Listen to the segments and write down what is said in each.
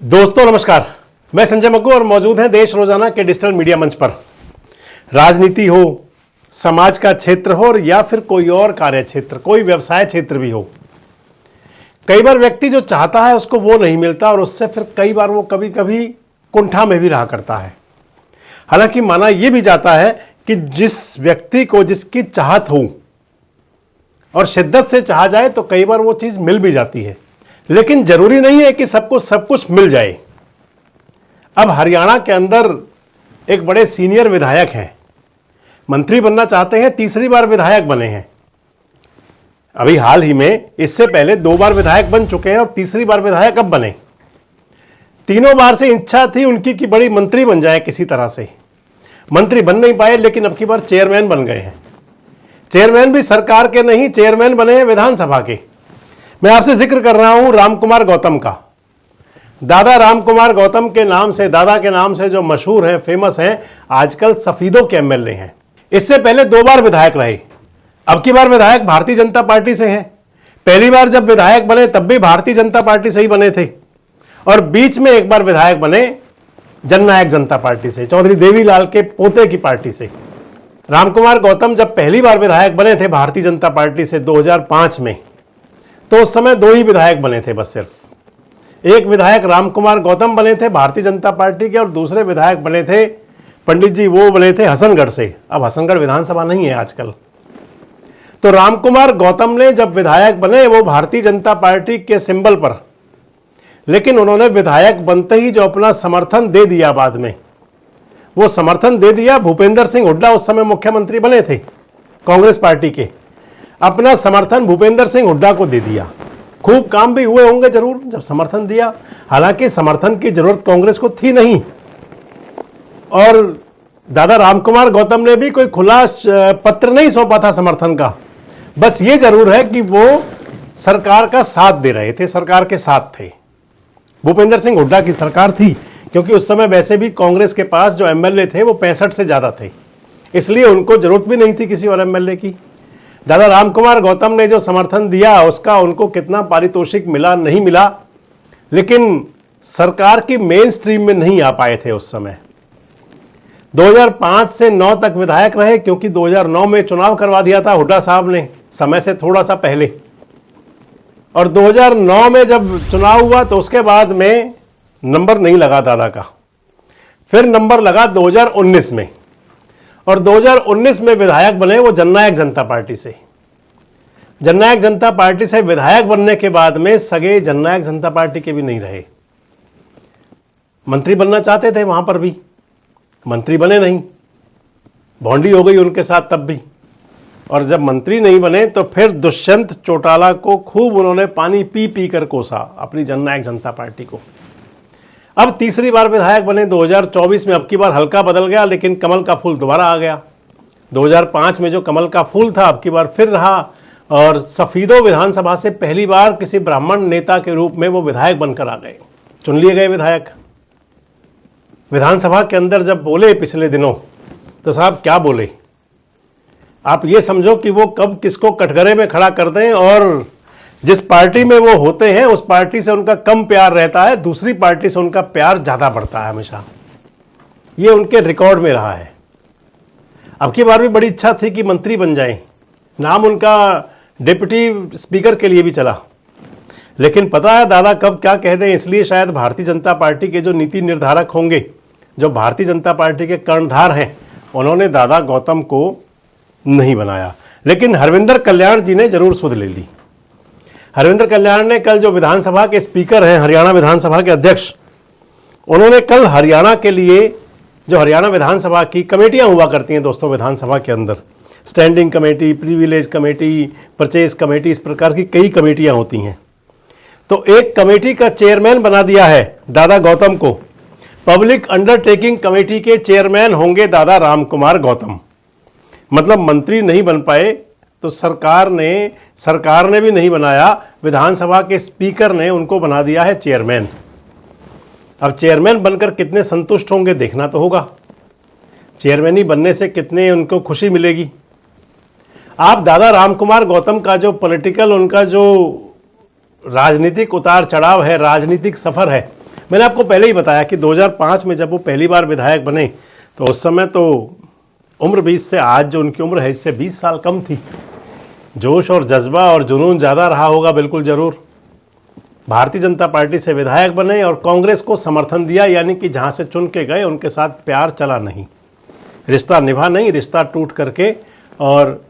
दोस्तों नमस्कार, मैं संजय मग्गू और मौजूद हैं देश रोजाना के डिजिटल मीडिया मंच पर। राजनीति हो, समाज का क्षेत्र हो या फिर कोई और कार्य क्षेत्र, कोई व्यवसाय क्षेत्र भी हो, कई बार व्यक्ति जो चाहता है उसको वो नहीं मिलता और उससे फिर कई बार वो कभी कभी कुंठा में भी रहा करता है। हालांकि माना यह भी जाता है कि जिस व्यक्ति को जिसकी चाहत हो और शिद्दत से चाहा जाए तो कई बार वो चीज मिल भी जाती है, लेकिन जरूरी नहीं है कि सबको सब कुछ मिल जाए। अब हरियाणा के अंदर एक बड़े सीनियर विधायक हैं, मंत्री बनना चाहते हैं, तीसरी बार विधायक बने हैं। अभी हाल ही में, इससे पहले 2 बार विधायक बन चुके हैं और तीसरी बार विधायक अब बने। तीनों बार से इच्छा थी उनकी कि बड़ी मंत्री बन जाए, किसी तरह से मंत्री बन नहीं पाए, लेकिन अब की बार चेयरमैन बन गए हैं। चेयरमैन भी सरकार के नहीं, चेयरमैन बने हैं विधानसभा के। मैं आपसे जिक्र कर रहा हूं रामकुमार गौतम का। दादा रामकुमार गौतम के नाम से, दादा के नाम से जो मशहूर हैं, फेमस हैं, आजकल सफीदों के एमएलए हैं। इससे पहले 2 बार विधायक रहे, अब की बार विधायक भारतीय जनता पार्टी से हैं। पहली बार जब विधायक बने तब भी भारतीय जनता पार्टी से ही बने थे और बीच में एक बार विधायक बने जननायक जनता पार्टी से, चौधरी देवीलाल के पोते की पार्टी से। रामकुमार गौतम जब पहली बार विधायक बने थे भारतीय जनता पार्टी से 2005 में, तो उस समय 2 ही विधायक बने थे बस सिर्फ। एक विधायक रामकुमार गौतम बने थे भारतीय जनता पार्टी के और दूसरे विधायक बने थे पंडित जी, वो बने थे हसनगढ़ से। अब हसनगढ़ विधानसभा नहीं है आजकल। तो रामकुमार गौतम ने जब विधायक बने वो भारतीय जनता पार्टी के सिंबल पर, लेकिन उन्होंने विधायक बनते ही जो अपना समर्थन दे दिया, बाद में वो समर्थन दे दिया। भूपेंद्र सिंह हुड्डा उस समय मुख्यमंत्री बने थे कांग्रेस पार्टी के, अपना समर्थन भूपेंद्र सिंह हुड्डा को दे दिया। खूब काम भी हुए होंगे जरूर जब समर्थन दिया, हालांकि समर्थन की जरूरत कांग्रेस को थी नहीं। और दादा रामकुमार गौतम ने भी कोई खुला पत्र नहीं सौंपा था समर्थन का। बस ये जरूर है कि वो सरकार का साथ दे रहे थे, सरकार के साथ थे। भूपेंद्र सिंह हुड्डा की सरकार थी, क्योंकि उस समय वैसे भी कांग्रेस के पास जो एमएलए थे वो 65 से ज्यादा थे, इसलिए उनको जरूरत भी नहीं थी किसी और एमएलए की। दादा रामकुमार गौतम ने जो समर्थन दिया उसका उनको कितना पारितोषिक मिला नहीं मिला, लेकिन सरकार की मेन स्ट्रीम में नहीं आ पाए थे उस समय। 2005 से 9 तक विधायक रहे, क्योंकि 2009 में चुनाव करवा दिया था हुड्डा साहब ने, समय से थोड़ा सा पहले। और 2009 में जब चुनाव हुआ तो उसके बाद में नंबर नहीं लगा दादा का, फिर नंबर लगा 2019 में, और 2019 में विधायक बने वो जननायक जनता पार्टी से। जननायक जनता पार्टी से विधायक बनने के बाद में सगे जननायक जनता पार्टी के भी नहीं रहे। मंत्री बनना चाहते थे वहां पर भी, मंत्री बने नहीं, भौंडी हो गई उनके साथ तब भी। और जब मंत्री नहीं बने तो फिर दुष्यंत चौटाला को खूब उन्होंने पानी पी पी कर कोसा, अपनी जननायक जनता पार्टी को। अब तीसरी बार विधायक बने 2024 में, अब की बार हल्का बदल गया, लेकिन कमल का फूल दोबारा आ गया। 2005 में जो कमल का फूल था अब की बार फिर रहा, और सफीदो विधानसभा से पहली बार किसी ब्राह्मण नेता के रूप में वो विधायक बनकर आ गए, चुन लिए गए विधायक। विधानसभा के अंदर जब बोले पिछले दिनों, तो साहब क्या बोले, आप ये समझो कि वो कब किसको कटघरे में खड़ा कर दें, और जिस पार्टी में वो होते हैं उस पार्टी से उनका कम प्यार रहता है, दूसरी पार्टी से उनका प्यार ज्यादा बढ़ता है हमेशा। ये उनके रिकॉर्ड में रहा है। अब की बार भी बड़ी इच्छा थी कि मंत्री बन जाएं, नाम उनका डिप्टी स्पीकर के लिए भी चला, लेकिन पता है दादा कब क्या कह दें, इसलिए शायद भारतीय जनता पार्टी के जो नीति निर्धारक होंगे, जो भारतीय जनता पार्टी के कर्णधार हैं, उन्होंने दादा गौतम को नहीं बनाया। लेकिन हरविंदर कल्याण जी ने जरूर सुध ले ली। हरविंदर कल्याण ने कल, जो विधानसभा के स्पीकर हैं, हरियाणा विधानसभा के अध्यक्ष, उन्होंने कल हरियाणा के लिए, जो हरियाणा विधानसभा की कमेटियां हुआ करती हैं दोस्तों विधानसभा के अंदर, standing committee, privilege committee, purchase committee, इस प्रकार की कई कमेटियां होती हैं। तो एक कमेटी का चेयरमैन बना दिया है दादा गौतम को। पब्लिक अंडरटेकिंग कमेटी के चेयरमैन होंगे दादा रामकुमार गौतम। मतलब मंत्री नहीं बन पाए तो सरकार ने भी नहीं बनाया, विधानसभा के स्पीकर ने उनको बना दिया है चेयरमैन। अब चेयरमैन बनकर कितने संतुष्ट होंगे देखना तो होगा, चेयरमैन ही बनने से कितने उनको खुशी मिलेगी। आप दादा रामकुमार गौतम का जो पॉलिटिकल, उनका जो राजनीतिक उतार चढ़ाव है, राजनीतिक सफर है, मैंने आपको पहले ही बताया कि 2005 में जब वो पहली बार विधायक बने तो उस समय तो उम्र 20 से आज जो उनकी उम्र है इससे 20 साल कम थी। जोश और जज्बा और जुनून ज़्यादा रहा होगा, बिल्कुल ज़रूर। भारतीय जनता पार्टी से विधायक बने और कांग्रेस को समर्थन दिया, यानी कि जहाँ से चुन के गए उनके साथ प्यार चला नहीं, रिश्ता निभा नहीं, रिश्ता टूट करके, और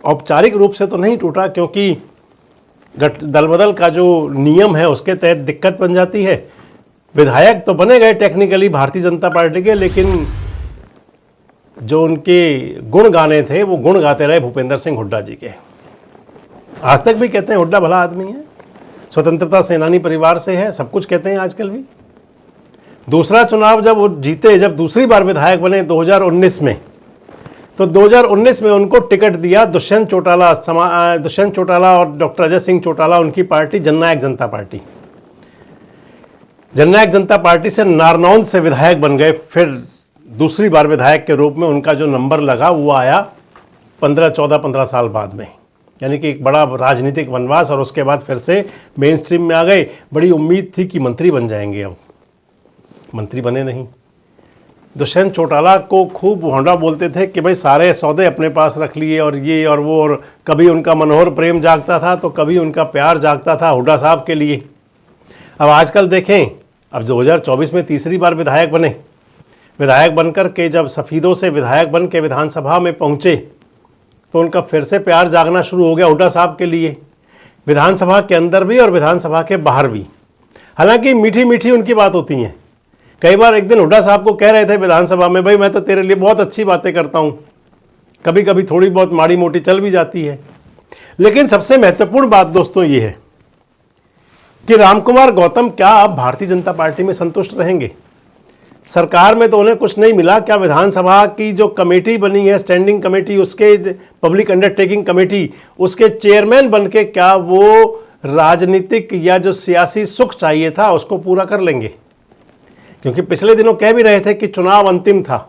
औपचारिक रूप से तो नहीं टूटा क्योंकि दल बदल का जो नियम है उसके तहत दिक्कत बन जाती है। विधायक तो बने गए टेक्निकली भारतीय जनता पार्टी के, लेकिन जो उनके गुण गाने थे वो गुण गाते रहे भूपेंद्र सिंह हुड्डा जी के। आज तक भी कहते हैं हुड्डा भला आदमी है, स्वतंत्रता सेनानी परिवार से है, सब कुछ कहते हैं आजकल भी। दूसरा चुनाव जब वो जीते, जब दूसरी बार विधायक बने 2019 में, तो 2019 में उनको टिकट दिया दुष्यंत चौटाला और डॉक्टर अजय सिंह चौटाला, उनकी पार्टी जननायक जनता पार्टी। जननायक जनता पार्टी से नारनौंद से विधायक बन गए। फिर दूसरी बार विधायक के रूप में उनका जो नंबर लगा वो आया 15 साल बाद में, यानी कि एक बड़ा राजनीतिक वनवास, और उसके बाद फिर से मेन स्ट्रीम में आ गए। बड़ी उम्मीद थी कि मंत्री बन जाएंगे, अब मंत्री बने नहीं। दुष्यंत चौटाला को खूब होंडा बोलते थे कि भाई सारे सौदे अपने पास रख लिए और ये और वो, और कभी उनका मनोहर प्रेम जागता था तो कभी उनका प्यार जागता था हुड्डा साहब के लिए। अब आजकल देखें, अब 2024 में तीसरी बार विधायक बने। विधायक बनकर के जब सफ़ीदों से विधायक बन के विधानसभा में पहुँचे तो उनका फिर से प्यार जागना शुरू हो गया हुड्डा साहब के लिए, विधानसभा के अंदर भी और विधानसभा के बाहर भी। हालांकि मीठी मीठी उनकी बात होती हैं। कई बार एक दिन हुड्डा साहब को कह रहे थे विधानसभा में, भाई मैं तो तेरे लिए बहुत अच्छी बातें करता हूँ, कभी कभी थोड़ी बहुत माड़ी मोटी चल भी जाती है। लेकिन सबसे महत्वपूर्ण बात दोस्तों ये है कि रामकुमार गौतम क्या अब भारतीय जनता पार्टी में संतुष्ट रहेंगे? सरकार में तो उन्हें कुछ नहीं मिला, क्या विधानसभा की जो कमेटी बनी है, स्टैंडिंग कमेटी, उसके पब्लिक अंडरटेकिंग कमेटी, उसके चेयरमैन बन के क्या वो राजनीतिक या जो सियासी सुख चाहिए था उसको पूरा कर लेंगे? क्योंकि पिछले दिनों कह भी रहे थे कि चुनाव अंतिम था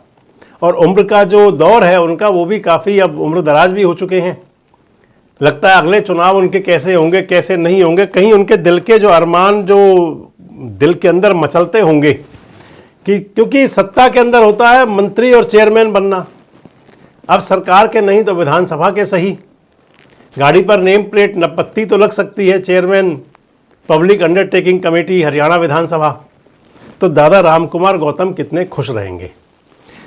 और उम्र का जो दौर है उनका वो भी काफ़ी अब उम्र दराज भी हो चुके हैं। लगता है अगले चुनाव उनके कैसे होंगे कैसे नहीं होंगे, कहीं उनके दिल के जो अरमान जो दिल के अंदर मचलते होंगे कि क्योंकि सत्ता के अंदर होता है मंत्री और चेयरमैन बनना, अब सरकार के नहीं तो विधानसभा के सही। गाड़ी पर नेम प्लेट नपत्ती तो लग सकती है, chairman public undertaking committee Haryana Vidhansabha, तो दादा रामकुमार गौतम कितने खुश रहेंगे।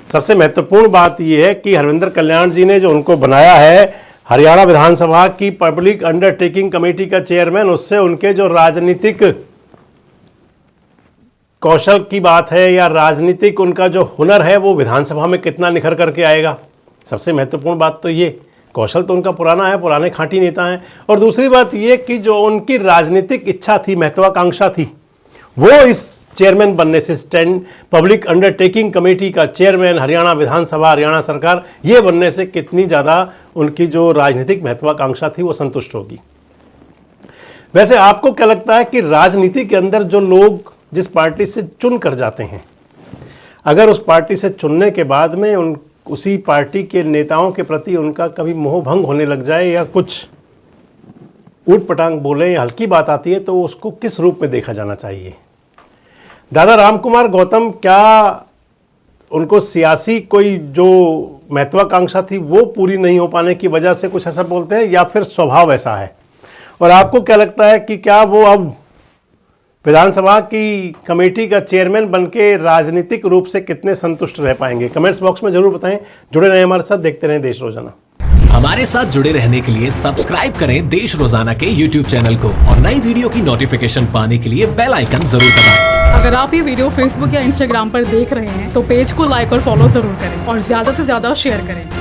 सबसे महत्वपूर्ण बात यह है कि हरविंदर कल्याण जी ने जो उनको बनाया है हरियाणा विधानसभा की पब्लिक अंडरटेकिंग कमेटी का चेयरमैन, उससे उनके जो राजनीतिक कौशल की बात है या राजनीतिक उनका जो हुनर है वो विधानसभा में कितना निखर करके आएगा। सबसे महत्वपूर्ण बात तो ये, कौशल तो उनका पुराना है, पुराने खांटी नेता हैं। और दूसरी बात ये कि जो उनकी राजनीतिक इच्छा थी, महत्वाकांक्षा थी, वो इस चेयरमैन बनने से, स्टैंड पब्लिक अंडरटेकिंग कमेटी का चेयरमैन हरियाणा विधानसभा, हरियाणा सरकार, ये बनने से कितनी ज़्यादा उनकी जो राजनीतिक महत्वाकांक्षा थी वो संतुष्ट होगी। वैसे आपको क्या लगता है कि राजनीति के अंदर जो लोग जिस पार्टी से चुन कर जाते हैं, अगर उस पार्टी से चुनने के बाद में उसी पार्टी के नेताओं के प्रति उनका कभी मोह भंग होने लग जाए या कुछ ऊट पटांग बोले या हल्की बात आती है, तो उसको किस रूप में देखा जाना चाहिए? दादा रामकुमार गौतम क्या उनको सियासी कोई जो महत्वाकांक्षा थी वो पूरी नहीं हो पाने की वजह से कुछ ऐसा बोलते हैं, या फिर स्वभाव ऐसा है? और आपको क्या लगता है कि क्या वो अब विधानसभा की कमेटी का चेयरमैन बनके राजनीतिक रूप से कितने संतुष्ट रह पाएंगे? कमेंट्स बॉक्स में जरूर बताएं। जुड़े रहें हमारे साथ, देखते रहें देश रोजाना। हमारे साथ जुड़े रहने के लिए सब्सक्राइब करें देश रोजाना के YouTube चैनल को और नई वीडियो की नोटिफिकेशन पाने के लिए बेल आइकन जरूर दबाएं। अगर आप ये वीडियो फेसबुक या इंस्टाग्राम पर देख रहे हैं तो पेज को लाइक और फॉलो जरूर करें और ज्यादा से ज्यादा शेयर करें।